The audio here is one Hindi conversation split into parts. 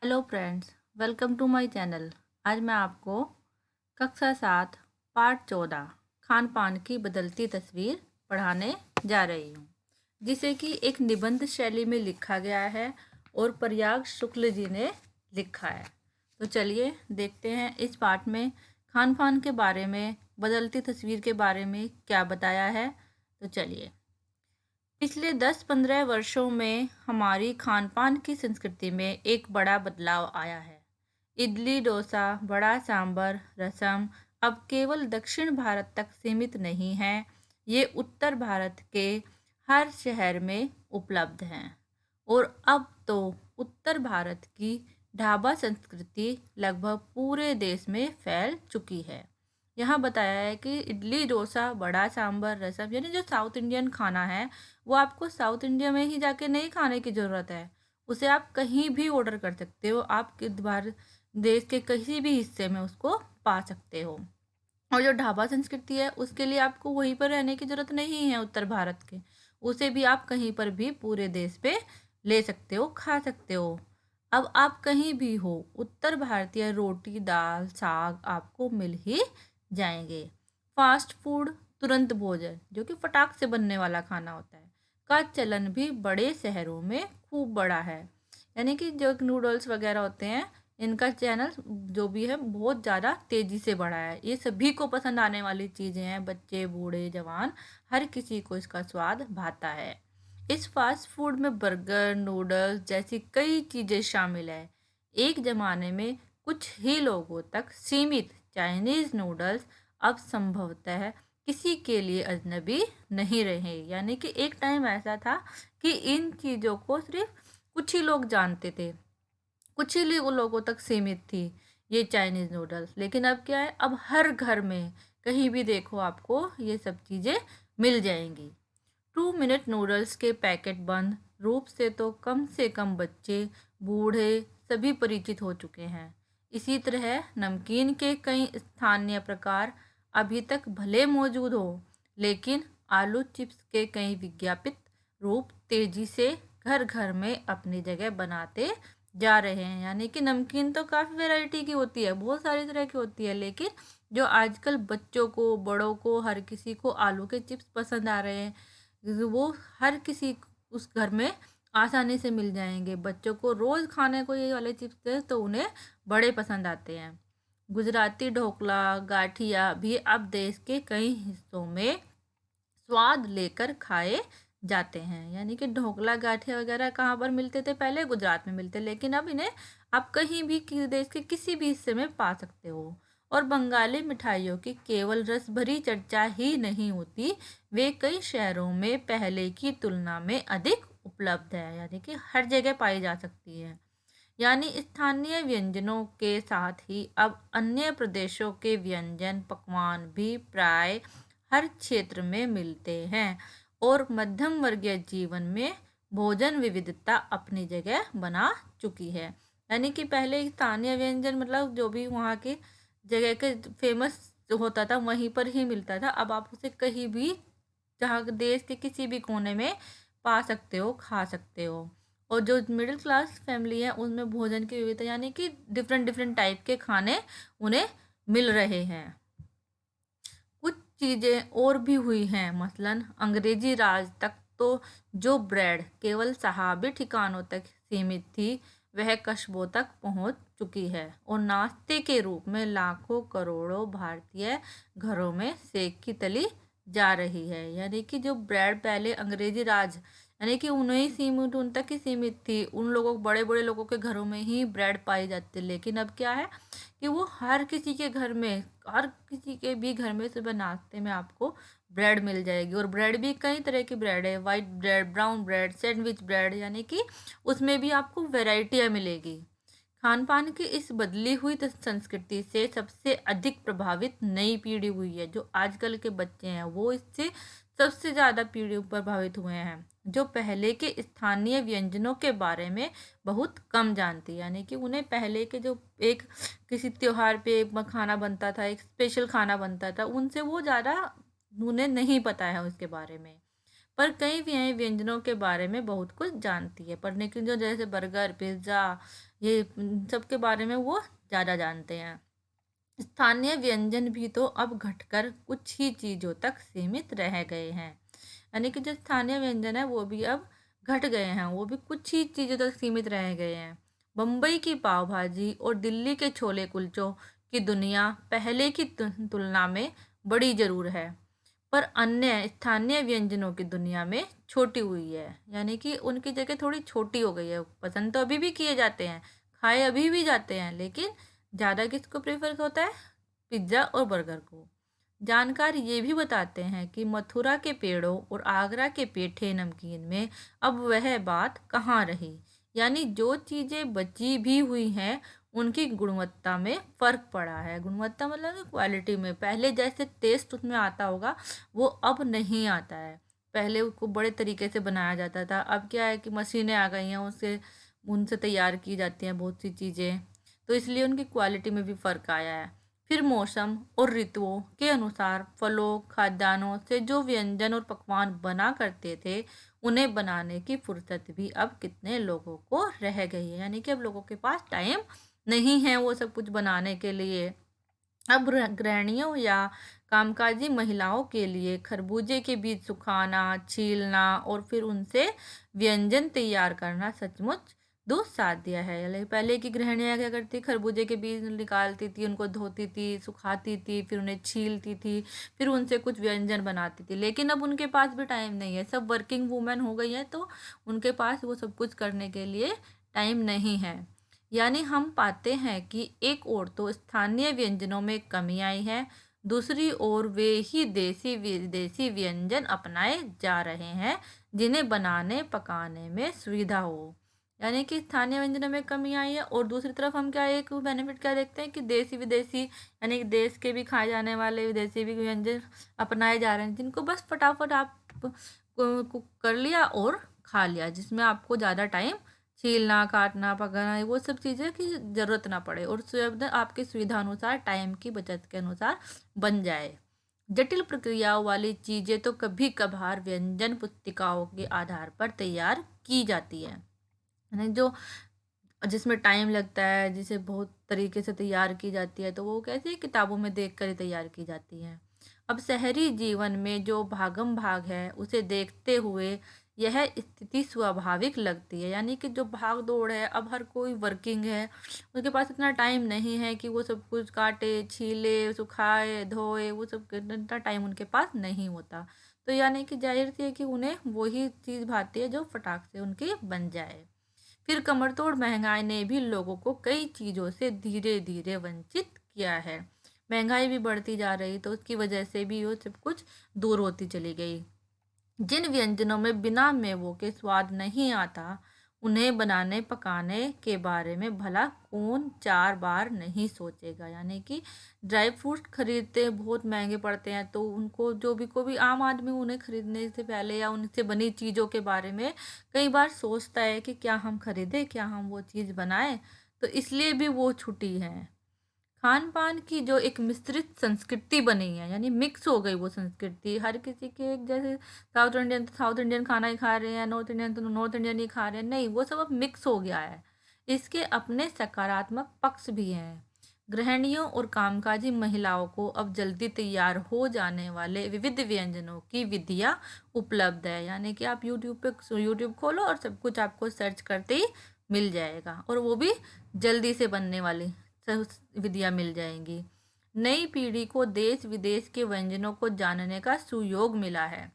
Hello friends, welcome to my channel. आज मैं आपको कक्षा 7 पाठ 14 खान पान की बदलती तस्वीर पढ़ाने जा रही हूँ, जिसे कि एक निबंध शैली में लिखा गया है और प्रयाग शुक्ल जी ने लिखा है। तो चलिए देखते हैं इस पाठ में खान पान के बारे में, बदलती तस्वीर के बारे में क्या बताया है। तो चलिए, पिछले 10-15 वर्षों में हमारी खान-पान की संस्कृति में एक बड़ा बदलाव आया है। इडली, डोसा, वड़ा सांभर, रसम अब केवल दक्षिण भारत तक सीमित नहीं है, ये उत्तर भारत के हर शहर में उपलब्ध हैं। और अब तो उत्तर भारत की ढाबा संस्कृति लगभग पूरे देश में फैल चुकी है। यहाँ बताया है कि इडली, डोसा, वड़ा सांभर, रसम यानी जो साउथ इंडियन खाना है, वो आपको साउथ इंडिया में ही जाके नहीं खाने की ज़रूरत है। उसे आप कहीं भी ऑर्डर कर सकते हो, आप भारत देश के किसी भी हिस्से में उसको पा सकते हो। और जो ढाबा संस्कृति है, उसके लिए आपको वहीं पर रहने की ज़रूरत नहीं है उत्तर भारत के। उसे भी आप कहीं पर भी पूरे देश पे ले सकते हो, खा सकते हो। अब आप कहीं भी हो, उत्तर भारतीय रोटी, दाल, साग आपको मिल ही जाएंगे। फास्ट फूड, तुरंत भोजन, जो कि फटाक से बनने वाला खाना होता है, का चलन भी बड़े शहरों में खूब बड़ा है। यानी कि जो नूडल्स वगैरह होते हैं, इनका चैनल जो भी है बहुत ज़्यादा तेज़ी से बढ़ा है। ये सभी को पसंद आने वाली चीज़ें हैं, बच्चे, बूढ़े, जवान, हर किसी को इसका स्वाद भाता है। इस फास्ट फूड में बर्गर, नूडल्स जैसी कई चीज़ें शामिल है। एक ज़माने में कुछ ही लोगों तक सीमित चाइनीज़ नूडल्स अब संभवतः किसी के लिए अजनबी नहीं रहे। यानी कि एक टाइम ऐसा था कि इन चीज़ों को सिर्फ कुछ ही लोग जानते थे, कुछ ही लोगों तक सीमित थी ये चाइनीज़ नूडल्स। लेकिन अब क्या है, अब हर घर में कहीं भी देखो आपको ये सब चीज़ें मिल जाएंगी। 2 मिनट नूडल्स के पैकेट बंद रूप से कम बच्चे, बूढ़े सभी परिचित हो चुके हैं। इसी तरह नमकीन के कई स्थानीय प्रकार अभी तक भले मौजूद हो, लेकिन आलू चिप्स के कई विज्ञापित रूप तेजी से घर घर में अपनी जगह बनाते जा रहे हैं। यानी कि नमकीन तो काफ़ी वैरायटी की होती है, बहुत सारी तरह की होती है, लेकिन जो आजकल बच्चों को, बड़ों को, हर किसी को आलू के चिप्स पसंद आ रहे हैं, वो हर किसी उस घर में आसानी से मिल जाएंगे। बच्चों को रोज़ खाने को ये वाले चिप्स हैं तो उन्हें बड़े पसंद आते हैं। गुजराती ढोकला, गाठिया भी अब देश के कई हिस्सों में स्वाद लेकर खाए जाते हैं। यानी कि ढोकला, गाठिया वगैरह कहाँ पर मिलते थे? पहले गुजरात में मिलते, लेकिन अब इन्हें आप कहीं भी देश के किसी भी हिस्से में पा सकते हो। और बंगाली मिठाइयों की केवल रस भरी चर्चा ही नहीं होती, वे कई शहरों में पहले की तुलना में अधिक उपलब्ध है। यानी कि हर जगह पाई जा सकती है। यानी स्थानीय व्यंजनों के साथ ही अब अन्य प्रदेशों के व्यंजन पकवान भी प्राय हर क्षेत्र में मिलते हैं। और मध्यम वर्गीय जीवन में भोजन विविधता अपनी जगह बना चुकी है। यानी कि पहले स्थानीय व्यंजन मतलब जो भी वहाँ के जगह के फेमस होता था वहीं पर ही मिलता था। अब आप उसे कहीं भी, जहाँ देश के किसी भी कोने में पा सकते हो, खा सकते हो। और जो मिडिल क्लास फैमिली है उनमें भोजन की विविधता, यानी कि डिफरेंट डिफरेंट टाइप के खाने उन्हें मिल रहे हैं। कुछ चीज़ें और भी हुई हैं, मसलन अंग्रेजी राज तक तो जो ब्रेड केवल सहाबी ठिकानों तक सीमित थी, वह कस्बों तक पहुंच चुकी है और नाश्ते के रूप में लाखों करोड़ों भारतीय घरों में सेक की तली जा रही है। यानी कि जो ब्रेड पहले अंग्रेजी राज, यानी कि उन्हें सीमित, उन तक ही सीमित थी, उन लोगों, बड़े बड़े लोगों के घरों में ही ब्रेड पाई जाती, लेकिन अब क्या है कि वो हर किसी के घर में, हर किसी के भी घर में सुबह नाश्ते में आपको ब्रेड मिल जाएगी। और ब्रेड भी कई तरह की ब्रेड है, white bread, brown bread, sandwich bread, यानी कि उसमें भी आपको वैरायटियाँ मिलेगी। खान पान की इस बदली हुई संस्कृति से सबसे अधिक प्रभावित नई पीढ़ी हुई है। जो आजकल के बच्चे हैं वो इससे सबसे ज़्यादा पीढ़ी प्रभावित हुए हैं, जो पहले के स्थानीय व्यंजनों के बारे में बहुत कम जानती। यानी कि उन्हें पहले के जो एक किसी त्योहार पे एक खाना बनता था, एक स्पेशल खाना बनता था, उनसे वो ज़्यादा उन्हें नहीं पता है उसके बारे में। पर कई व्यंजनों के बारे में बहुत कुछ जानती है। पर लेकिन जो जैसे बर्गर, पिज्ज़ा ये सबके बारे में वो ज़्यादा जानते हैं। स्थानीय व्यंजन भी तो अब घटकर कुछ ही चीज़ों तक सीमित रह गए हैं। यानी कि जो स्थानीय व्यंजन है वो भी अब घट गए हैं, वो भी कुछ ही चीज़ों तक सीमित रह गए हैं। बम्बई की पाव भाजी और दिल्ली के छोले कुलचों की दुनिया पहले की तुलना में बड़ी ज़रूर है, पर अन्य स्थानीय व्यंजनों की दुनिया में छोटी हुई है। यानी कि उनकी जगह थोड़ी छोटी हो गई है। पसंद तो अभी भी किए जाते हैं, खाए अभी भी जाते हैं, लेकिन ज़्यादा किसको प्रेफर होता है? पिज्ज़ा और बर्गर को। जानकार ये भी बताते हैं कि मथुरा के पेड़ों और आगरा के पेठे नमकीन में अब वह बात कहाँ रही। यानी जो चीज़ें बची भी हुई हैं उनकी गुणवत्ता में फ़र्क पड़ा है। गुणवत्ता मतलब क्वालिटी में पहले जैसे टेस्ट उसमें आता होगा वो अब नहीं आता है। पहले उसको बड़े तरीके से बनाया जाता था, अब क्या है कि मशीनें आ गई हैं, उससे उनसे तैयार की जाती हैं बहुत सी चीज़ें, तो इसलिए उनकी क्वालिटी में भी फ़र्क आया है। फिर मौसम और ऋतुओं के अनुसार फलों खाद्यान्नों से जो व्यंजन और पकवान बना करते थे उन्हें बनाने की फुर्सत भी अब कितने लोगों को रह गई है। यानी कि अब लोगों के पास टाइम नहीं है वो सब कुछ बनाने के लिए। अब गृहिणियों या कामकाजी महिलाओं के लिए खरबूजे के बीज सुखाना, छीलना और फिर उनसे व्यंजन तैयार करना सचमुच दुस्साध्य है। यानी पहले की गृहिणियाँ क्या करती, खरबूजे के बीज निकालती थी, उनको धोती थी, सुखाती थी, फिर उन्हें छीलती थी, फिर उनसे कुछ व्यंजन बनाती थी। लेकिन अब उनके पास भी टाइम नहीं है, सब वर्किंग वूमेन हो गई हैं, तो उनके पास वो सब कुछ करने के लिए टाइम नहीं है। यानी हम पाते हैं कि एक ओर तो स्थानीय व्यंजनों में कमी आई है, दूसरी ओर वे ही देसी विदेशी व्यंजन अपनाए जा रहे हैं जिन्हें बनाने पकाने में सुविधा हो। यानी कि स्थानीय व्यंजनों में कमी आई है और दूसरी तरफ हम क्या एक बेनिफिट क्या देखते हैं कि देसी विदेशी यानी कि देश के भी खाए जाने वाले विदेशी भी व्यंजन अपनाए जा रहे हैं, जिनको बस फटाफट आप कुक कर लिया और खा लिया, जिसमें आपको ज़्यादा टाइम छीलना, काटना, पकाना वो सब चीज़ें की ज़रूरत ना पड़े और सब आपकी सुविधा अनुसार टाइम की बचत के अनुसार बन जाए। जटिल प्रक्रियाओं वाली चीज़ें तो कभी कभार व्यंजन पुस्तिकाओं के आधार पर तैयार की जाती है। यानी जो जिसमें टाइम लगता है, जिसे बहुत तरीके से तैयार की जाती है, तो वो कैसे किताबों में देखकर ही तैयार की जाती है। अब शहरी जीवन में जो भागम भाग है उसे देखते हुए यह स्थिति स्वाभाविक लगती है। यानी कि जो भाग दौड़ है, अब हर कोई वर्किंग है, उसके पास इतना टाइम नहीं है कि वो सब कुछ काटे, छीले, सुखाए, धोए, वो सब इतना टाइम उनके पास नहीं होता। तो यानी कि जाहिर सी है कि उन्हें वही चीज़ भाती है जो फटाक से उनकी बन जाए। फिर कमरतोड़ महंगाई ने भी लोगों को कई चीज़ों से धीरे धीरे वंचित किया है। महंगाई भी बढ़ती जा रही तो उसकी वजह से भी वो सब कुछ दूर होती चली गई। जिन व्यंजनों में बिना मेवों के स्वाद नहीं आता उन्हें बनाने पकाने के बारे में भला कौन 4 बार नहीं सोचेगा। यानी कि ड्राई फ्रूट्स खरीदते बहुत महंगे पड़ते हैं, तो उनको जो भी कोई भी आम आदमी उन्हें खरीदने से पहले या उनसे बनी चीज़ों के बारे में कई बार सोचता है कि क्या हम खरीदें, क्या हम वो चीज़ बनाएं। तो इसलिए भी वो छुट्टी है। खान-पान की जो एक मिश्रित संस्कृति बनी है, यानी मिक्स हो गई वो संस्कृति, हर किसी के एक जैसे साउथ इंडियन तो साउथ इंडियन खाना ही खा रहे हैं, नॉर्थ इंडियन तो नॉर्थ इंडियन ही खा रहे हैं, नहीं वो सब अब मिक्स हो गया है। इसके अपने सकारात्मक पक्ष भी हैं। गृहिणियों और कामकाजी महिलाओं को अब जल्दी तैयार हो जाने वाले विविध व्यंजनों की विधियाँ उपलब्ध है। यानी कि आप यूट्यूब खोलो और सब कुछ आपको सर्च करते ही मिल जाएगा, और वो भी जल्दी से बनने वाली विधियाँ मिल जाएंगी। नई पीढ़ी को देश विदेश के व्यंजनों को जानने का सुयोग मिला है,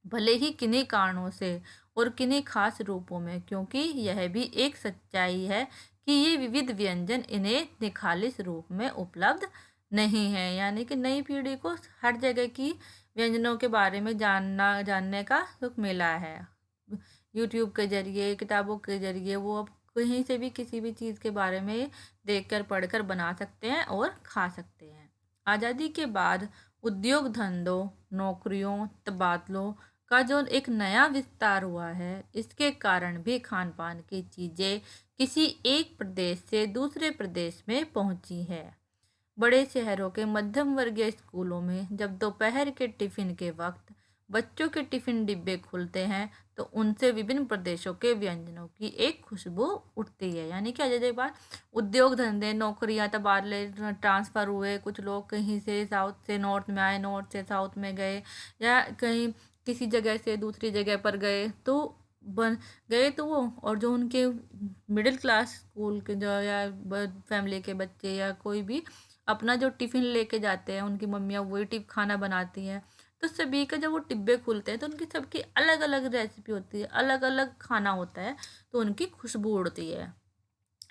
भले ही किन्हीं कारणों से और किन्हीं खास रूपों में, क्योंकि यह भी एक सच्चाई है कि ये विविध व्यंजन इन्हें निखालिस रूप में उपलब्ध नहीं है। यानी कि नई पीढ़ी को हर जगह की व्यंजनों के बारे में जानने का सुख मिला है। यूट्यूब के जरिए, किताबों के जरिए वो अब कहीं से भी किसी भी चीज़ के बारे में देखकर पढ़कर बना सकते हैं और खा सकते हैं। आज़ादी के बाद उद्योग धंधों, नौकरियों, तबादलों का जो एक नया विस्तार हुआ है, इसके कारण भी खान पान की चीज़ें किसी एक प्रदेश से दूसरे प्रदेश में पहुंची है। बड़े शहरों के मध्यम वर्गीय स्कूलों में जब दोपहर के टिफिन के वक्त बच्चों के टिफिन डिब्बे खुलते हैं तो उनसे विभिन्न प्रदेशों के व्यंजनों की एक खुशबू उठती है। यानी कि अजय बात, उद्योग धंधे, नौकरियां, तबादले, ट्रांसफ़र हुए, कुछ लोग कहीं से साउथ से नॉर्थ में आए, नॉर्थ से साउथ में गए, या कहीं किसी जगह से दूसरी जगह पर गए तो बन गए, तो वो और जो उनके मिडिल क्लास स्कूल के जो या फैमिली के बच्चे या कोई भी अपना जो टिफ़िन लेके जाते हैं, उनकी मम्मियाँ वही खाना बनाती हैं, तो सभी का जब वो डिब्बे खुलते हैं तो उनकी सबकी अलग अलग रेसिपी होती है, अलग अलग खाना होता है, तो उनकी खुशबू उड़ती है।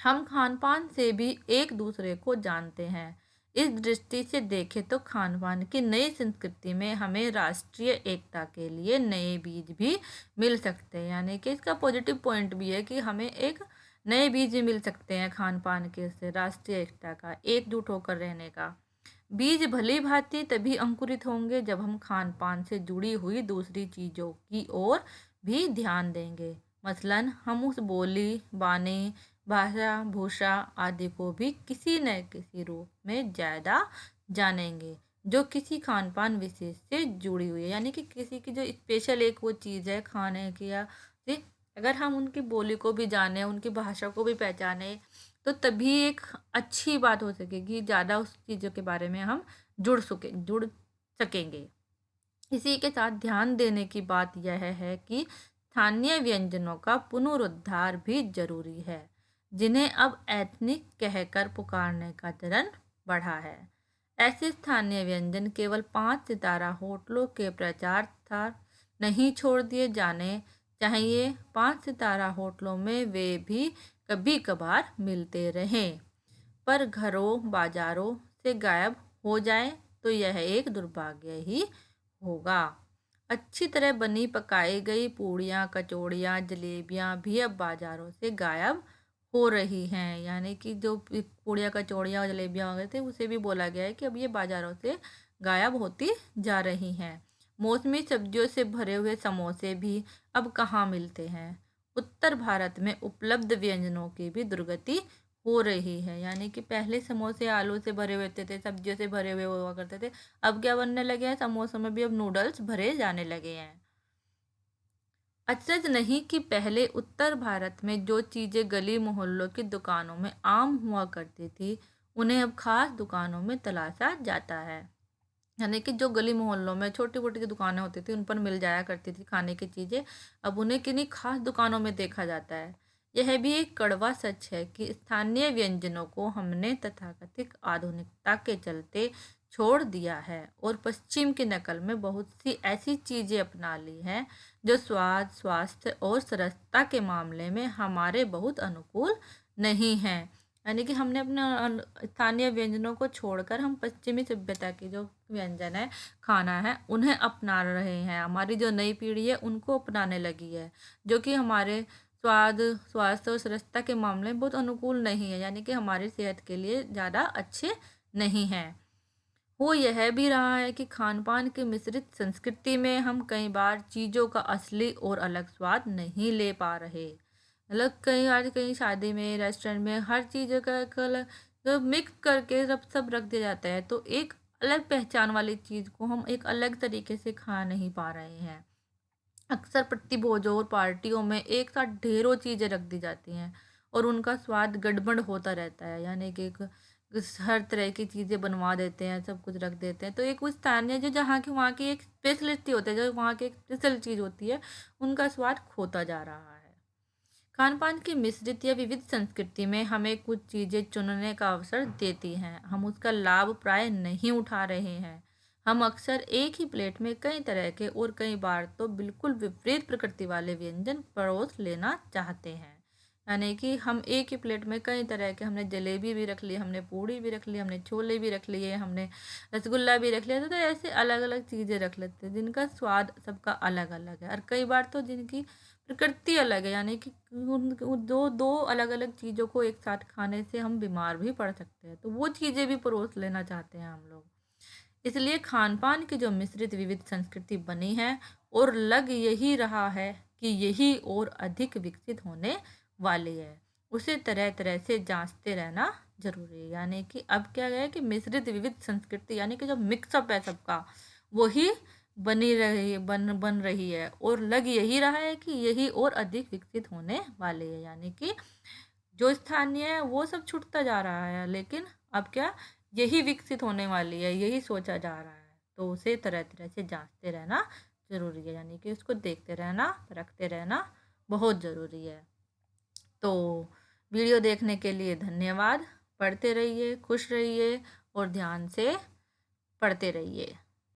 हम खान पान से भी एक दूसरे को जानते हैं। इस दृष्टि से देखें तो खान पान की नई संस्कृति में हमें राष्ट्रीय एकता के लिए नए बीज भी मिल सकते हैं। यानी कि इसका पॉजिटिव पॉइंट भी है कि हमें एक नए बीज मिल सकते हैं खान पान के से, राष्ट्रीय एकता का, एकजुट होकर रहने का। बीज भली भांति तभी अंकुरित होंगे जब हम खान पान से जुड़ी हुई दूसरी चीज़ों की ओर भी ध्यान देंगे। मसलन हम उस बोली, बानी, भाषा, भूषा आदि को भी किसी न किसी रूप में ज़्यादा जानेंगे जो किसी खान पान विशेष से जुड़ी हुई है। यानी कि किसी की जो स्पेशल एक वो चीज़ है खाने की, या अगर हम उनकी बोली को भी जाने, उनकी भाषा को भी पहचाने, तो तभी एक अच्छी बात हो सकेगी, ज़्यादा उस चीज़ों के बारे में हम जुड़ सकेंगे। इसी के साथ ध्यान देने की बात यह है कि स्थानीय व्यंजनों का पुनरुद्धार भी जरूरी है, जिन्हें अब एथनिक कहकर पुकारने का चलन बढ़ा है। ऐसे स्थानीय व्यंजन केवल 5 सितारा होटलों के प्रचार था नहीं छोड़ दिए जाने चाहिए। 5 सितारा होटलों में वे भी कभी कभार मिलते रहें, पर घरों बाजारों से गायब हो जाए तो यह एक दुर्भाग्य ही होगा। अच्छी तरह बनी पकाई गई पूड़ियाँ, कचौड़ियाँ, जलेबियाँ भी अब बाज़ारों से गायब हो रही हैं। यानी कि जो पूड़ियाँ, कचौड़ियाँ और जलेबियाँ वगैरह थे, उसे भी बोला गया है कि अब ये बाज़ारों से गायब होती जा रही हैं। मौसमी सब्जियों से भरे हुए समोसे भी अब कहाँ मिलते हैं। उत्तर भारत में उपलब्ध व्यंजनों की भी दुर्गति हो रही है। यानी कि पहले समोसे आलू से भरे हुए होते थे, सब्जियों से भरे हुए हुआ करते थे, अब क्या बनने लगे हैं, समोसों में भी अब नूडल्स भरे जाने लगे हैं। अचरज नहीं कि पहले उत्तर भारत में जो चीज़ें गली मोहल्लों की दुकानों में आम हुआ करती थी, उन्हें अब खास दुकानों में तलाशा जाता है। यानी कि जो गली मोहल्लों में छोटी मोटी की दुकानें होती थी, उन पर मिल जाया करती थी खाने की चीज़ें, अब उन्हें किन्हीं खास दुकानों में देखा जाता है। यह भी एक कड़वा सच है कि स्थानीय व्यंजनों को हमने तथाकथित आधुनिकता के चलते छोड़ दिया है और पश्चिम की नकल में बहुत सी ऐसी चीज़ें अपना ली हैं जो स्वाद, स्वास्थ्य और सरसता के मामले में हमारे बहुत अनुकूल नहीं हैं। यानी कि हमने अपने स्थानीय व्यंजनों को छोड़कर हम पश्चिमी सभ्यता की जो व्यंजन है, खाना है, उन्हें अपना रहे हैं। हमारी जो नई पीढ़ी है उनको अपनाने लगी है, जो कि हमारे स्वाद, स्वास्थ्य और स्वच्छता के मामले में बहुत अनुकूल नहीं है। यानी कि हमारी सेहत के लिए ज़्यादा अच्छे नहीं हैं। हो यह भी रहा है कि खान पान की मिश्रित संस्कृति में हम कई बार चीज़ों का असली और अलग स्वाद नहीं ले पा रहे। मतलब कई बार कहीं शादी में, रेस्टोरेंट में हर चीज़ का कलर तो मिक्स करके सब रख दिया जाता है, तो एक अलग पहचान वाली चीज़ को हम एक अलग तरीके से खा नहीं पा रहे हैं। अक्सर प्रतिभोजों और पार्टियों में एक साथ ढेरों चीज़ें रख दी जाती हैं और उनका स्वाद गड़बड़ होता रहता है। यानी कि हर तरह की चीज़ें बनवा देते हैं, सब कुछ रख देते हैं, तो एक वो स्थानीय जो जहाँ की वहाँ की एक स्पेशलिस्ट होते हैं, जो वहाँ की एक स्पेशल चीज़ होती है, उनका स्वाद खोता जा रहा है। खान पान की मिश्रित या विविध संस्कृति में हमें कुछ चीज़ें चुनने का अवसर देती हैं, हम उसका लाभ प्राय नहीं उठा रहे हैं। हम अक्सर एक ही प्लेट में कई तरह के और कई बार तो बिल्कुल विपरीत प्रकृति वाले व्यंजन परोस लेना चाहते हैं। यानी कि हम एक ही प्लेट में कई तरह के, हमने जलेबी भी रख ली, हमने पूड़ी भी रख ली, हमने छोले भी रख लिए, हमने रसगुल्ला भी रख लिया, तो ऐसे अलग अलग चीज़ें रख लेते हैं जिनका स्वाद सबका अलग अलग है, और कई बार तो जिनकी प्रकृति अलग है। यानी कि दो दो अलग अलग चीज़ों को एक साथ खाने से हम बीमार भी पड़ सकते हैं, तो वो चीज़ें भी परोस लेना चाहते हैं हम लोग। इसलिए खान पान की जो मिश्रित विविध संस्कृति बनी है और लग यही रहा है कि यही और अधिक विकसित होने वाली है, उसे तरह तरह से जांचते रहना जरूरी है। यानी कि अब क्या है कि मिश्रित विविध संस्कृति, यानी कि जो मिक्सअप है सबका, वही बन रही है और लग यही रहा है कि यही और अधिक विकसित होने वाली है। यानी कि जो स्थानीय है वो सब छूटता जा रहा है, लेकिन अब क्या, यही विकसित होने वाली है, यही सोचा जा रहा है। तो उसे तरह तरह से जांचते रहना ज़रूरी है, यानी कि उसको देखते रहना, परखते रहना बहुत ज़रूरी है। तो वीडियो देखने के लिए धन्यवाद। पढ़ते रहिए, खुश रहिए और ध्यान से पढ़ते रहिए।